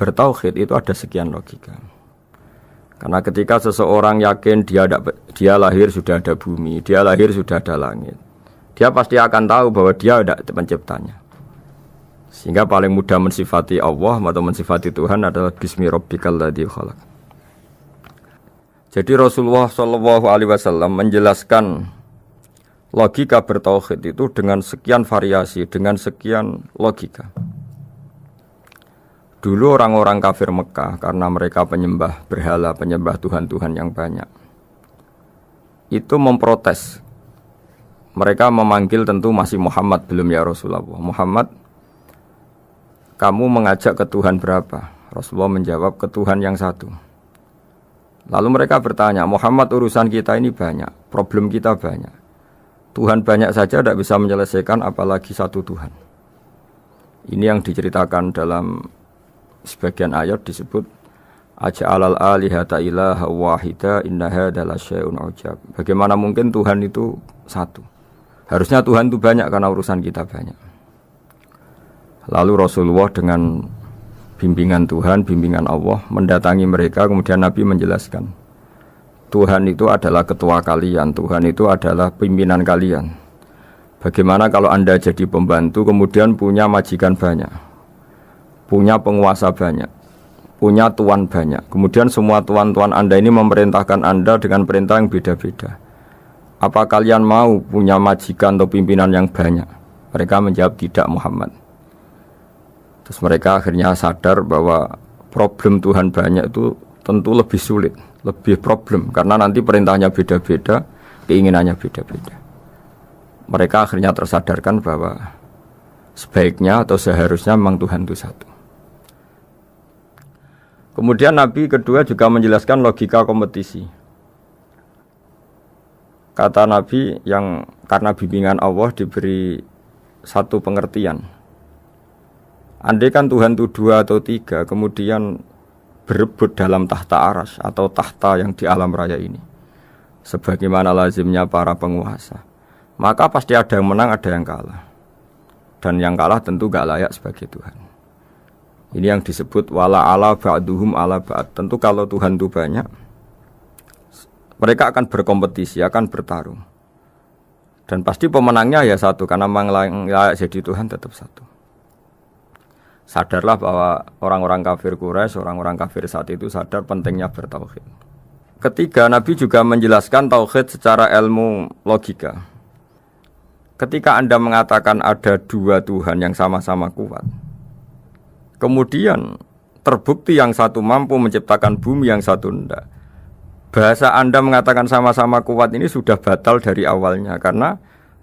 bertauhid itu ada sekian logika. Karena ketika seseorang yakin dia lahir sudah ada bumi, dia lahir sudah ada langit, dia pasti akan tahu bahwa dia ada penciptanya. Sehingga paling mudah mensifati Allah atau mensifati Tuhan adalah Bismi Rabbikal ladzi khalaq. Jadi Rasulullah SAW menjelaskan logika bertauhid itu dengan sekian variasi, dengan sekian logika. Dulu orang-orang kafir Mekah, karena mereka penyembah berhala, penyembah Tuhan-Tuhan yang banyak, itu memprotes. Mereka memanggil tentu masih Muhammad, belum ya Rasulullah. Muhammad, kamu mengajak ke Tuhan berapa? Rasulullah menjawab, ke Tuhan yang satu. Lalu mereka bertanya, Muhammad, urusan kita ini banyak, problem kita banyak. Tuhan banyak saja tidak bisa menyelesaikan, apalagi satu Tuhan. Ini yang diceritakan dalam sebagian ayat disebut aja'alal alihata ilaha wahida inna hadza lasyai'un ujab. Bagaimana mungkin Tuhan itu satu? Harusnya Tuhan itu banyak karena urusan kita banyak. Lalu Rasulullah dengan bimbingan Tuhan, bimbingan Allah mendatangi mereka, kemudian Nabi menjelaskan Tuhan itu adalah ketua kalian, Tuhan itu adalah pimpinan kalian. Bagaimana kalau Anda jadi pembantu kemudian punya majikan banyak, punya penguasa banyak, punya tuan banyak. Kemudian semua tuan-tuan Anda ini memerintahkan Anda dengan perintah yang beda-beda. Apa kalian mau punya majikan atau pimpinan yang banyak? Mereka menjawab tidak, Muhammad. Terus mereka akhirnya sadar bahwa problem Tuhan banyak itu tentu lebih sulit, lebih problem. Karena nanti perintahnya beda-beda, keinginannya beda-beda. Mereka akhirnya tersadarkan bahwa sebaiknya atau seharusnya memang Tuhan itu satu. Kemudian Nabi kedua juga menjelaskan logika kompetisi. Kata Nabi yang karena bimbingan Allah diberi satu pengertian. Andai kan Tuhan itu dua atau tiga, kemudian berebut dalam tahta aras atau tahta yang di alam raya ini, sebagaimana lazimnya para penguasa, maka pasti ada yang menang, ada yang kalah. Dan yang kalah tentu gak layak sebagai Tuhan. Ini yang disebut wala ala ba'duhum ala ba'd. Tentu kalau Tuhan itu banyak, mereka akan berkompetisi, akan bertarung. Dan pasti pemenangnya ya satu, karena memang layak jadi Tuhan tetap satu. Sadarlah bahwa orang-orang kafir Quraisy, orang-orang kafir saat itu sadar pentingnya bertauhid. Ketiga, Nabi juga menjelaskan tauhid secara ilmu logika. Ketika Anda mengatakan ada dua Tuhan yang sama-sama kuat, kemudian terbukti yang satu mampu menciptakan bumi, yang satu tidak, bahasa Anda mengatakan sama-sama kuat ini sudah batal dari awalnya, karena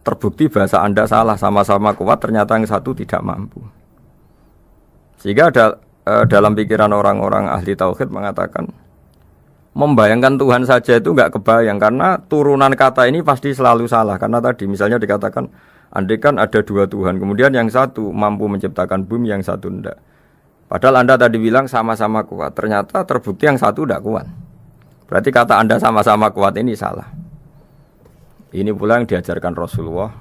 terbukti bahasa Anda salah, sama-sama kuat ternyata yang satu tidak mampu. Sehingga dalam pikiran orang-orang ahli tauhid mengatakan membayangkan Tuhan saja itu enggak kebayang, karena turunan kata ini pasti selalu salah. Karena tadi misalnya dikatakan andai kan ada dua Tuhan, kemudian yang satu mampu menciptakan bumi, yang satu tidak. Padahal Anda tadi bilang sama-sama kuat, ternyata terbukti yang satu tidak kuat. Berarti kata Anda sama-sama kuat ini salah. Ini pula yang diajarkan Rasulullah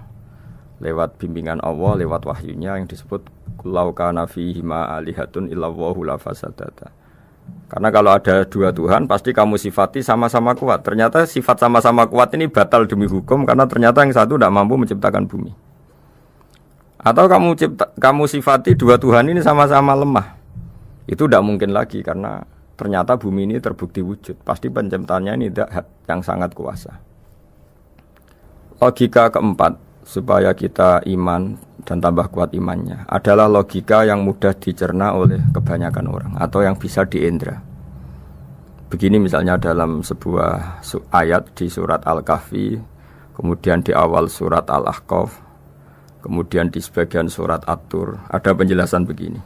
lewat bimbingan Allah, lewat wahyunya yang disebut Lau kana fihi ma alihatun illallahu la fasadata. Karena kalau ada dua Tuhan pasti kamu sifati sama-sama kuat. Ternyata sifat sama-sama kuat ini batal demi hukum, karena ternyata yang satu tidak mampu menciptakan bumi. Atau kamu sifati dua Tuhan ini sama-sama lemah. Itu tidak mungkin lagi, karena ternyata bumi ini terbukti wujud. Pasti penciptanya ini tidak yang sangat kuasa. Logika keempat supaya kita iman dan tambah kuat imannya adalah logika yang mudah dicerna oleh kebanyakan orang atau yang bisa diindra. Begini misalnya dalam sebuah ayat di surat Al-Kahfi, kemudian di awal surat Al-Ahqaf, kemudian di sebagian surat At-Tur, ada penjelasan begini.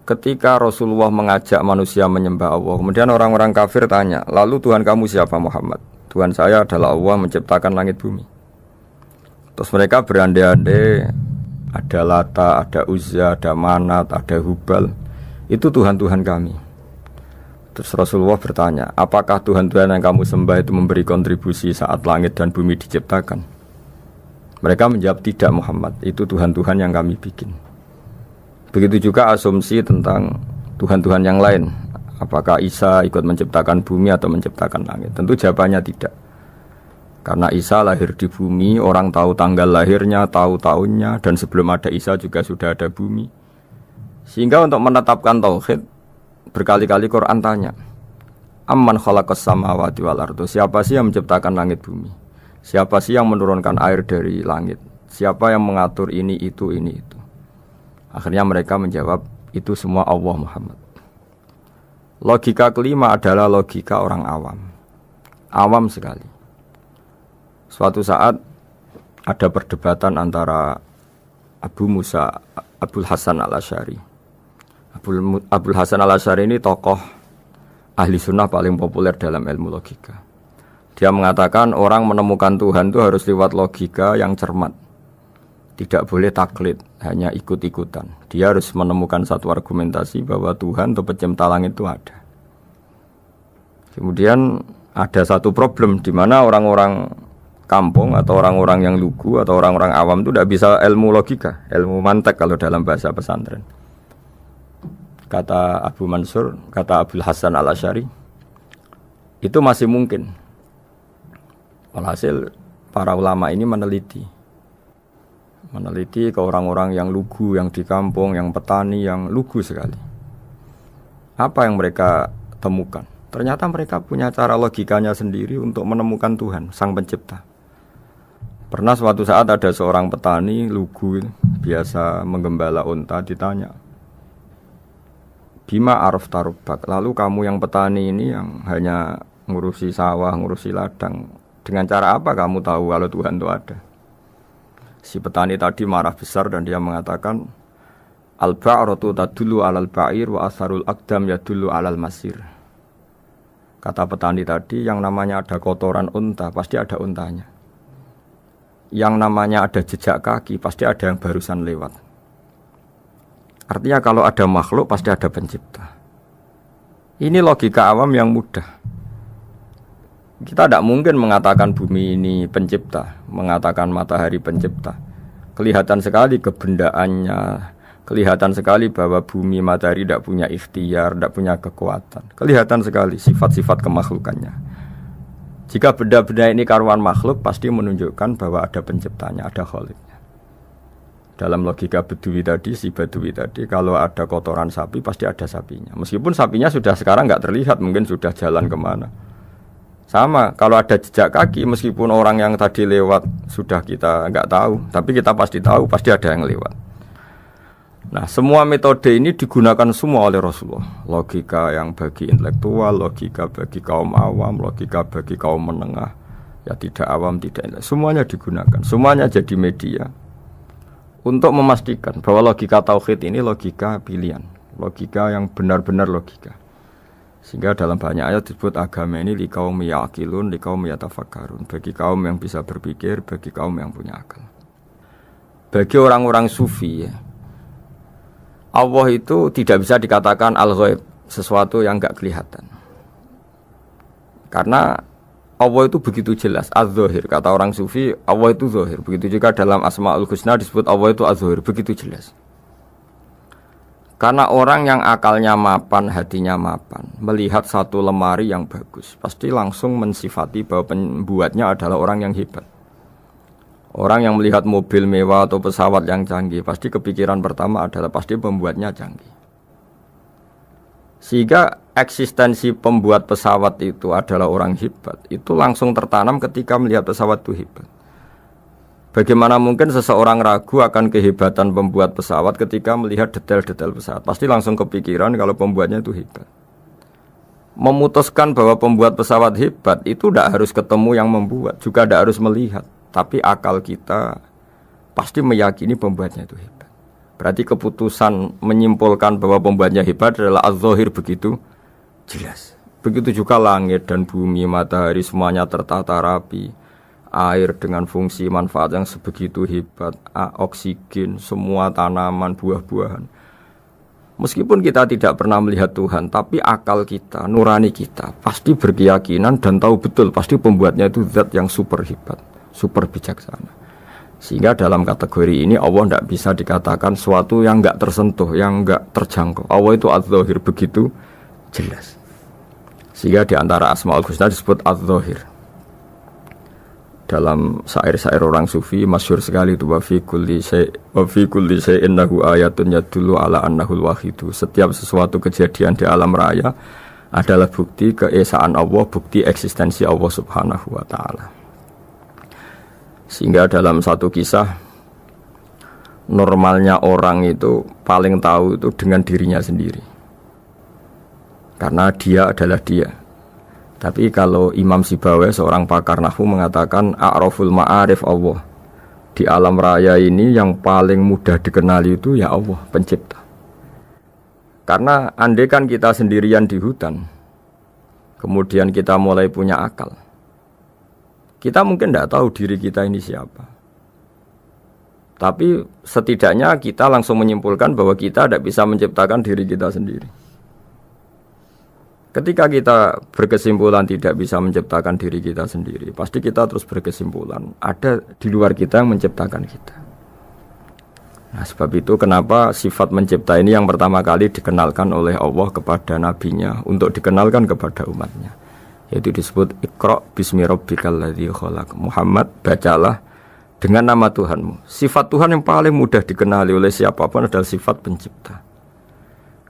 Ketika Rasulullah mengajak manusia menyembah Allah, kemudian orang-orang kafir tanya, lalu Tuhan kamu siapa Muhammad? Tuhan saya adalah Allah menciptakan langit bumi. Terus mereka berandai-andai, ada Lata, ada Uzza, ada Manat, ada Hubal. Itu Tuhan-Tuhan kami. Terus Rasulullah bertanya, apakah Tuhan-Tuhan yang kamu sembah itu memberi kontribusi saat langit dan bumi diciptakan? Mereka menjawab, tidak Muhammad, itu Tuhan-Tuhan yang kami bikin. Begitu juga asumsi tentang Tuhan-Tuhan yang lain. Apakah Isa ikut menciptakan bumi atau menciptakan langit? Tentu jawabannya tidak. Karena Isa lahir di bumi, orang tahu tanggal lahirnya, tahu tahunnya, dan sebelum ada Isa juga sudah ada bumi. Sehingga untuk menetapkan tauhid, berkali-kali Quran tanya, Amman khalaqas samawati wal ardu. Siapa sih yang menciptakan langit bumi? Siapa sih yang menurunkan air dari langit? Siapa yang mengatur ini, itu, ini, itu? Akhirnya mereka menjawab, itu semua Allah Muhammad. Logika kelima adalah logika orang awam. Awam sekali. Suatu saat ada perdebatan antara Abul Hasan al-Asy'ari. Abul Hasan al-Asy'ari ini tokoh ahli sunnah paling populer dalam ilmu logika. Dia mengatakan orang menemukan Tuhan itu harus lewat logika yang cermat. Tidak boleh taklid, hanya ikut-ikutan. Dia harus menemukan satu argumentasi bahwa Tuhan atau pencipta langit itu ada. Kemudian ada satu problem di mana orang-orang kampung atau orang-orang yang lugu atau orang-orang awam itu tidak bisa ilmu logika, ilmu mantek kalau dalam bahasa pesantren. Kata Abu Mansur, kata Abul Hasan al-Asy'ari, itu masih mungkin. Walhasil para ulama ini meneliti ke orang-orang yang lugu, yang di kampung, yang petani, yang lugu sekali. Apa yang mereka temukan? Ternyata mereka punya cara logikanya sendiri untuk menemukan Tuhan, Sang Pencipta. Pernah suatu saat ada seorang petani lugu, biasa menggembala unta, ditanya, Bima araf tarubak, lalu kamu yang petani ini yang hanya ngurusi sawah, ngurusi ladang, dengan cara apa kamu tahu kalau Tuhan itu ada? Si petani tadi marah besar dan dia mengatakan, Al-ba'ratu tadullu alal ba'ir wa asharul aqdam yadullu alal masir. Kata petani tadi, yang namanya ada kotoran unta, pasti ada untanya. Yang namanya ada jejak kaki, pasti ada yang barusan lewat. Artinya kalau ada makhluk, pasti ada pencipta. Ini logika awam yang mudah. Kita tidak mungkin mengatakan bumi ini pencipta, mengatakan matahari pencipta. Kelihatan sekali kebendaannya, kelihatan sekali bahwa bumi matahari tidak punya ikhtiar, tidak punya kekuatan. Kelihatan sekali sifat-sifat kemakhlukannya. Jika benda-benda ini karuan makhluk, pasti menunjukkan bahwa ada penciptanya, ada khaliknya. Dalam logika Bedui tadi, si Bedui tadi, kalau ada kotoran sapi, pasti ada sapinya. Meskipun sapinya sudah sekarang nggak terlihat, mungkin sudah jalan kemana. Sama, kalau ada jejak kaki, meskipun orang yang tadi lewat sudah kita nggak tahu, tapi kita pasti tahu, pasti ada yang lewat. Nah, semua metode ini digunakan semua oleh Rasulullah. Logika yang bagi intelektual, logika bagi kaum awam, logika bagi kaum menengah, ya tidak awam, tidak intelektual. Semuanya digunakan, semuanya jadi media untuk memastikan bahwa logika tauhid ini logika pilihan, logika yang benar-benar logika. Sehingga dalam banyak ayat disebut agama ini liqaum yaqilun, liqaum yatafakkarun, bagi kaum yang bisa berpikir, bagi kaum yang punya akal. Bagi orang-orang sufi ya, Allah itu tidak bisa dikatakan al-ghaib, sesuatu yang enggak kelihatan. Karena Allah itu begitu jelas, az-zahir. Kata orang sufi, Allah itu zahir. Begitu juga dalam Asmaul Husna disebut Allah itu az-zahir, begitu jelas. Karena orang yang akalnya mapan, hatinya mapan, melihat satu lemari yang bagus, pasti langsung mensifati bahwa pembuatnya adalah orang yang hebat. Orang yang melihat mobil mewah atau pesawat yang canggih, pasti kepikiran pertama adalah pasti pembuatnya canggih. Sehingga eksistensi pembuat pesawat itu adalah orang hebat, itu langsung tertanam ketika melihat pesawat itu hebat. Bagaimana mungkin seseorang ragu akan kehebatan pembuat pesawat ketika melihat detail-detail pesawat? Pasti langsung kepikiran kalau pembuatnya itu hebat. Memutuskan bahwa pembuat pesawat hebat itu tidak harus ketemu yang membuat, juga tidak harus melihat. Tapi akal kita pasti meyakini pembuatnya itu hebat. Berarti keputusan menyimpulkan bahwa pembuatnya hebat adalah az-zahir begitu jelas. Begitu juga langit dan bumi, matahari semuanya tertata rapi. Air dengan fungsi manfaat yang sebegitu hebat, oksigen, semua tanaman, buah-buahan. Meskipun kita tidak pernah melihat Tuhan, tapi akal kita, nurani kita pasti berkeyakinan dan tahu betul pasti pembuatnya itu zat yang super hebat, super bijaksana. Sehingga dalam kategori ini Allah tidak bisa dikatakan suatu yang enggak tersentuh, yang enggak terjangkau. Allah itu adz-dzahir, begitu jelas. Sehingga di antara Asmaul Husna disebut adz-dzahir. Dalam syair-syair orang sufi masyhur sekali itu wa fi kulli syai'in innahu ayatun yadullu ala annahul wahidu. Setiap sesuatu kejadian di alam raya adalah bukti keesaan Allah, bukti eksistensi Allah Subhanahu wa taala. Sehingga dalam satu kisah, normalnya orang itu paling tahu itu dengan dirinya sendiri, karena dia adalah dia. Tapi kalau Imam Sibawai, seorang pakar nahwu, mengatakan a'raful ma'arif Allah, di alam raya ini yang paling mudah dikenali itu ya Allah, pencipta. Karena andai kan kita sendirian di hutan, kemudian kita mulai punya akal, kita mungkin tidak tahu diri kita ini siapa. Tapi setidaknya kita langsung menyimpulkan bahwa kita tidak bisa menciptakan diri kita sendiri. Ketika kita berkesimpulan tidak bisa menciptakan diri kita sendiri, pasti kita terus berkesimpulan ada di luar kita yang menciptakan kita. Nah, sebab itu kenapa sifat mencipta ini yang pertama kali dikenalkan oleh Allah kepada nabinya untuk dikenalkan kepada umatnya. Yaitu disebut Iqra bismi rabbikal ladzi khalaq. Muhammad, bacalah dengan nama Tuhanmu. Sifat Tuhan yang paling mudah dikenali oleh siapapun adalah sifat pencipta.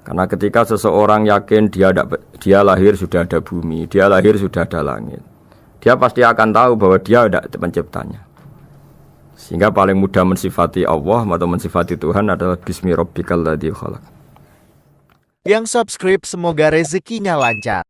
Karena ketika seseorang yakin dia lahir sudah ada bumi, dia lahir sudah ada langit, dia pasti akan tahu bahwa dia ada penciptanya. Sehingga paling mudah mensifati Allah atau mensifati Tuhan adalah bismi rabbikal ladzi khalaq. Yang subscribe semoga rezekinya lancar.